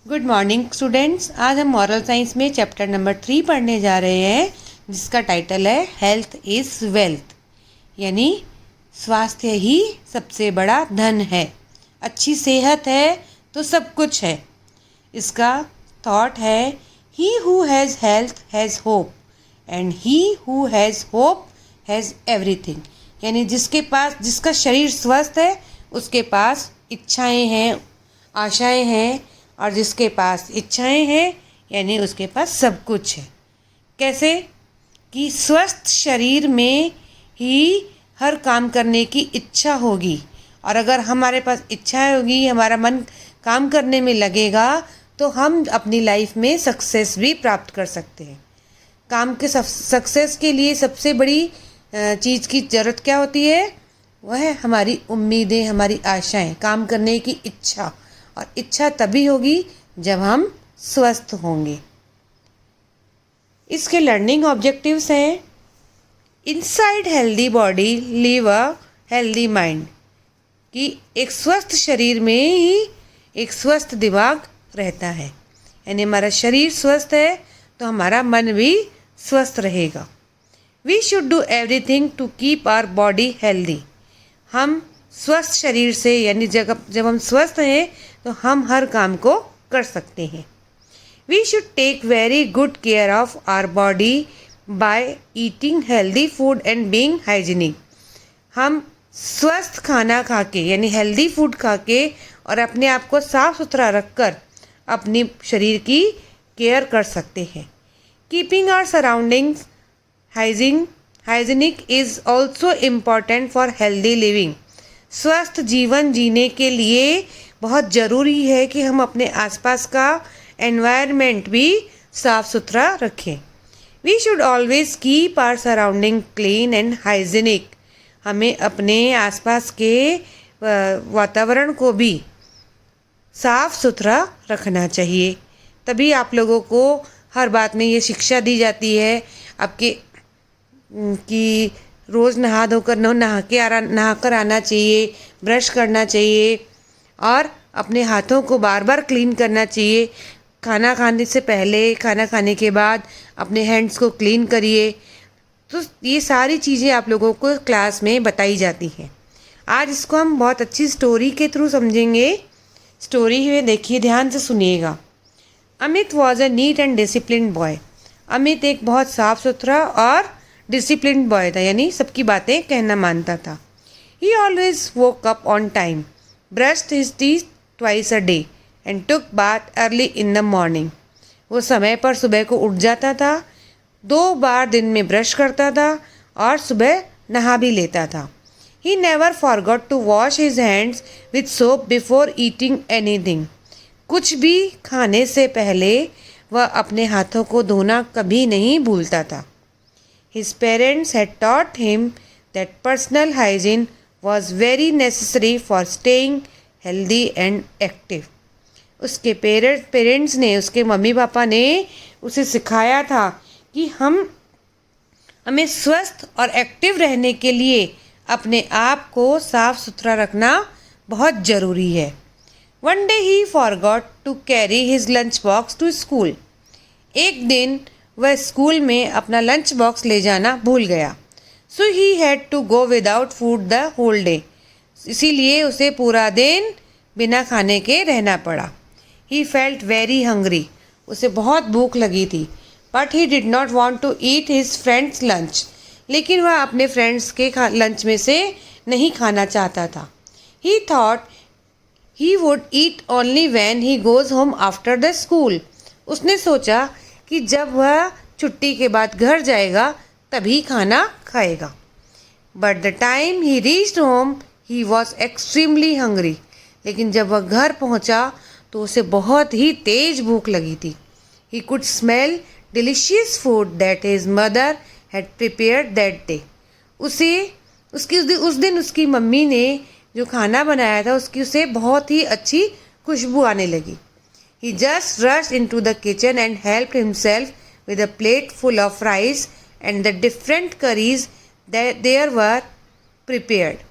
Good morning students. आज हम moral science में चैप्टर नंबर 3 पढ़ने जा रहे हैं, जिसका टाइटल है हेल्थ इज़ वेल्थ, यानी स्वास्थ्य ही सबसे बड़ा धन है। अच्छी सेहत है तो सब कुछ है। इसका थॉट है he who has health has hope and he who has hope has everything, यानी जिसका शरीर स्वस्थ है उसके पास इच्छाएं हैं, आशाएं हैं, और जिसके पास इच्छाएं हैं यानी उसके पास सब कुछ है। कैसे कि स्वस्थ शरीर में ही हर काम करने की इच्छा होगी, और अगर हमारे पास इच्छाएं होगी, हमारा मन काम करने में लगेगा, तो हम अपनी लाइफ में सक्सेस भी प्राप्त कर सकते हैं। काम के सक्सेस के लिए सबसे बड़ी चीज़ की ज़रूरत क्या होती है? वह है हमारी उम्मीदें, हमारी आशाएं, काम करने की इच्छा। और इच्छा तभी होगी जब हम स्वस्थ होंगे। इसके लर्निंग ऑब्जेक्टिव्स हैं inside healthy body live a healthy mind, कि एक स्वस्थ शरीर में ही एक स्वस्थ दिमाग रहता है, यानी हमारा शरीर स्वस्थ है तो हमारा मन भी स्वस्थ रहेगा। We should do everything to keep our body healthy. हम स्वस्थ शरीर से, यानी जब हम स्वस्थ हैं तो हम हर काम को कर सकते हैं। We should take very good care of our body by eating healthy food and being hygienic. हम स्वस्थ खाना खा के, यानी हेल्दी फूड खा के, और अपने आप को साफ सुथरा रख कर अपने शरीर की केयर कर सकते हैं। Keeping our surroundings hygienic is also important for healthy living. स्वस्थ जीवन जीने के लिए बहुत ज़रूरी है कि हम अपने आसपास का एनवायरनमेंट भी साफ़ सुथरा रखें। We should always keep our surrounding clean and hygienic. हमें अपने आसपास के वातावरण को भी साफ़ सुथरा रखना चाहिए। तभी आप लोगों को हर बात में ये शिक्षा दी जाती है आपके कि रोज़ नहा कर आना चाहिए, ब्रश करना चाहिए, और अपने हाथों को बार बार क्लीन करना चाहिए। खाना खाने से पहले, खाना खाने के बाद अपने हैंड्स को क्लीन करिए। तो ये सारी चीज़ें आप लोगों को क्लास में बताई जाती हैं। आज इसको हम बहुत अच्छी स्टोरी के थ्रू समझेंगे। स्टोरी में देखिए, ध्यान से सुनिएगा। Amit was a neat and disciplined boy. Amit एक बहुत साफ सुथरा और डिसिप्लिन्ड बॉय था, यानी सबकी बातें कहना मानता था। ही always woke up on time, brushed his teeth twice a day and took bath early in the morning. वो समय पर सुबह को उठ जाता था, 2 बार दिन में ब्रश करता था और सुबह नहा भी लेता था। He never forgot to wash his hands with soap before eating anything. कुछ भी खाने से पहले वह अपने हाथों को धोना कभी नहीं भूलता था। His parents had taught him that personal hygiene was very necessary for staying healthy and active. उसके पेरेंट्स ने, उसके मम्मी पापा ने उसे सिखाया था कि हमें स्वस्थ और एक्टिव रहने के लिए अपने आप को साफ सुथरा रखना बहुत ज़रूरी है। One day he forgot to carry his lunch box to school. एक दिन वह स्कूल में अपना लंच बॉक्स ले जाना भूल गया। So he had to go without food the whole day. इसीलिए उसे पूरा दिन बिना खाने के रहना पड़ा। He felt very hungry. उसे बहुत भूख लगी थी। But he did not want to eat his friend's lunch. लेकिन वह अपने फ्रेंड्स के लंच में से नहीं खाना चाहता था। ही thought he would eat only when he goes home after the school. उसने सोचा कि जब वह छुट्टी के बाद घर जाएगा तभी खाना खाएगा। But the time he reached home he was extremely hungry. लेकिन जब वह घर पहुंचा तो उसे बहुत ही तेज भूख लगी थी। He could smell delicious food that his mother had prepared that day. उस दिन उसकी मम्मी ने जो खाना बनाया था उसे बहुत ही अच्छी खुशबू आने लगी। He just rushed into the kitchen and helped himself with a plate full of rice and the different curries that there were prepared.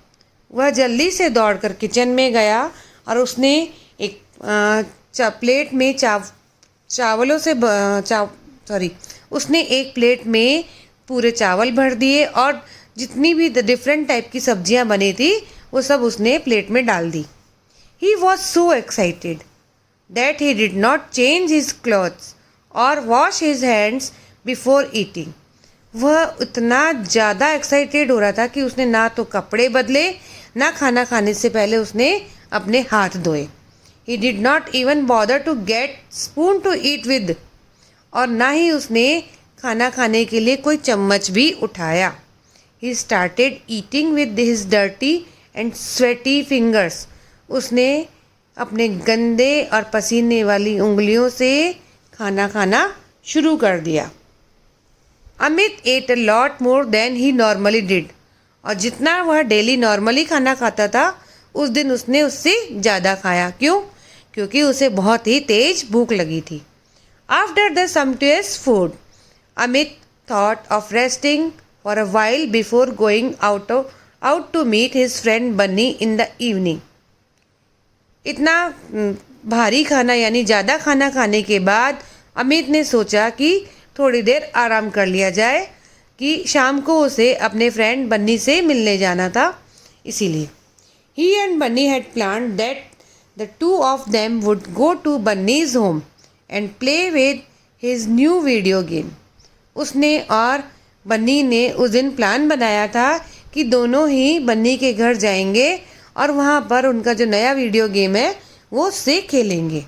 वह जल्दी से दौड़कर किचन में गया और उसने एक प्लेट में चावलों से उसने एक प्लेट में पूरे चावल भर दिए और जितनी भी डिफरेंट टाइप की सब्जियां बनी थी वो सब उसने प्लेट में डाल दी. He was so excited that he did not change his clothes or wash his hands before eating. वह इतना ज़्यादा एक्साइटेड हो रहा था कि उसने ना तो कपड़े बदले ना खाना खाने से पहले उसने अपने हाथ धोए. He did not even bother to get spoon to eat with. और ना ही उसने खाना खाने के लिए कोई चम्मच भी उठाया. He started eating with his dirty and sweaty fingers. उसने अपने गंदे और पसीने वाली उंगलियों से खाना खाना शुरू कर दिया. Amit ate a lot more than he normally did. और जितना वह डेली नॉर्मली खाना खाता था उस दिन उसने उससे ज़्यादा खाया. क्यों? क्योंकि उसे बहुत ही तेज भूख लगी थी. After the sumptuous food, Amit thought of resting for a while before going out to meet his friend Bunny in the evening. इतना भारी खाना यानी ज़्यादा खाना खाने के बाद अमित ने सोचा कि थोड़ी देर आराम कर लिया जाए कि शाम को उसे अपने फ्रेंड बन्नी से मिलने जाना था. इसीलिए he and Bunny had planned that the two of them would go to Bunny's home and play with his new video game. उसने और बन्नी ने उस दिन प्लान बनाया था कि दोनों ही बन्नी के घर जाएंगे और वहाँ पर उनका जो नया वीडियो गेम है वो उससे खेलेंगे.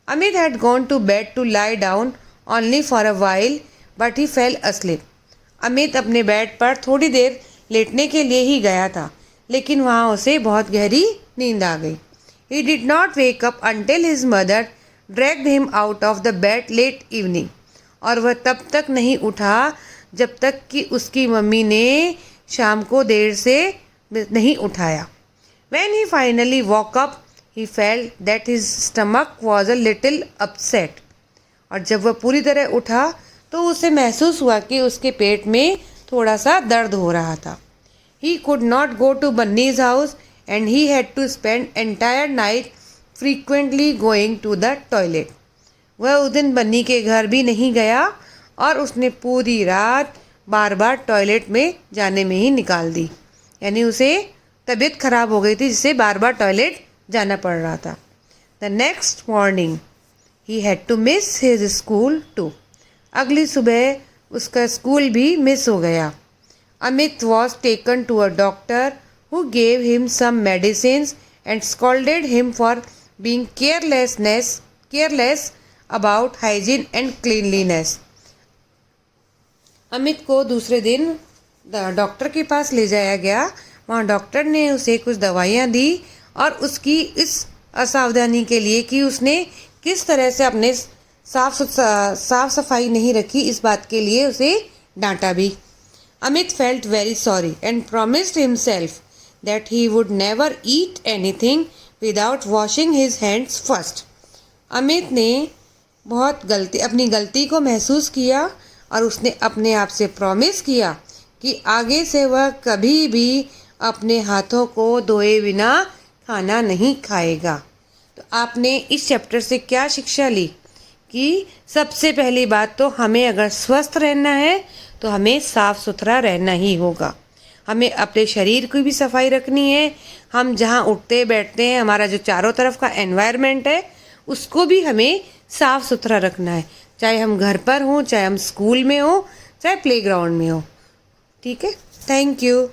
Amit had gone to bed to lie down only for a while but he fell asleep. Amit अपने बेड पर थोड़ी देर लेटने के लिए ही गया था लेकिन वहाँ उसे बहुत गहरी नींद आ गई. He did not wake up until his mother dragged him out of the bed late evening. और वह तब तक नहीं उठा जब तक कि उसकी मम्मी ने शाम को देर से नहीं उठाया. When he finally woke up, he felt that his stomach was a little upset. और जब वह पूरी तरह उठा तो उसे महसूस हुआ कि उसके पेट में थोड़ा सा दर्द हो रहा था. He could not go to Bunny's house and he had to spend entire night frequently going to the toilet. वह उस दिन बन्नी के घर भी नहीं गया और उसने पूरी रात बार बार टॉयलेट में जाने में ही निकाल दी. यानी उसे तबीयत खराब हो गई थी जिससे बार बार टॉयलेट जाना पड़ रहा था. The next morning he had to miss his school too. अगली सुबह उसका स्कूल भी मिस हो गया. Amit was taken to a doctor who gave him some medicines and scolded him for being careless about hygiene and cleanliness. Amit को दूसरे दिन doctor के पास ले जाया गया. वहाँ डॉक्टर ने उसे कुछ दवाइयाँ दी और उसकी इस असावधानी के लिए कि उसने किस तरह से अपने साफ सफाई नहीं रखी इस बात के लिए उसे डांटा भी. Amit felt very sorry and promised himself that he would never eat anything without washing his hands first. Amit ने अपनी गलती को महसूस किया और उसने अपने आप से प्रॉमिस किया कि आगे से वह कभी भी अपने हाथों को धोए बिना खाना नहीं खाएगा. तो आपने इस चैप्टर से क्या शिक्षा ली कि सबसे पहली बात तो हमें अगर स्वस्थ रहना है तो हमें साफ़ सुथरा रहना ही होगा. हमें अपने शरीर की भी सफाई रखनी है. हम जहाँ उठते बैठते हैं हमारा जो चारों तरफ का एनवायरनमेंट है उसको भी हमें साफ़ सुथरा रखना है. चाहे हम घर पर हों, चाहे हम स्कूल में हों, चाहे प्लेग्राउंड में हो. ठीक है. Thank you.